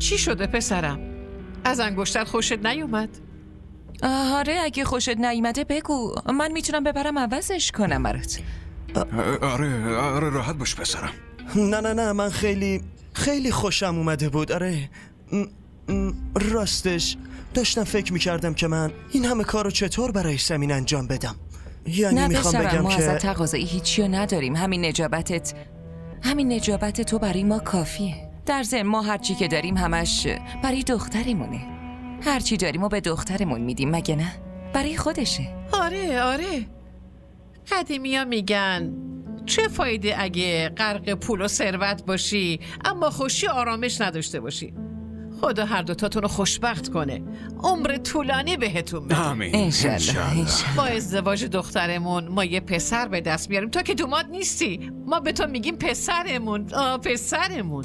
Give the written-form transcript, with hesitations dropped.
چی شده پسرم؟ از انگشتر خوشت نیومد؟ آره اگه خوشت نیومده بگو، من میتونم ببرم عوضش کنم برات. آره راحت باش پسرم. نه من خیلی خوشم اومده بود. آره راستش داشتم فکر میکردم که من این همه کارو چطور برای سمین انجام بدم. یعنی نه میخوام پسرم، بگم ما که ازت تقاضایی هیچی رو نداریم. همین نجابت تو برای ما کافیه. در ضمن ما هرچی که داریم همش برای دخترمونه. هرچی داریم و به دخترمون میدیم، مگه نه؟ برای خودشه. آره قدیمیا میگن چه فایده اگه غرق پول و ثروت باشی اما خوشی و آرامش نداشته باشی. خدا هر دوتاتون رو خوشبخت کنه، عمر طولانی بهتون بده. آمین. انشالله. با ازدواج دخترمون ما یه پسر به دست میاریم. تو که دوماد نیستی، ما به تو میگیم پسرمون. پسرمون.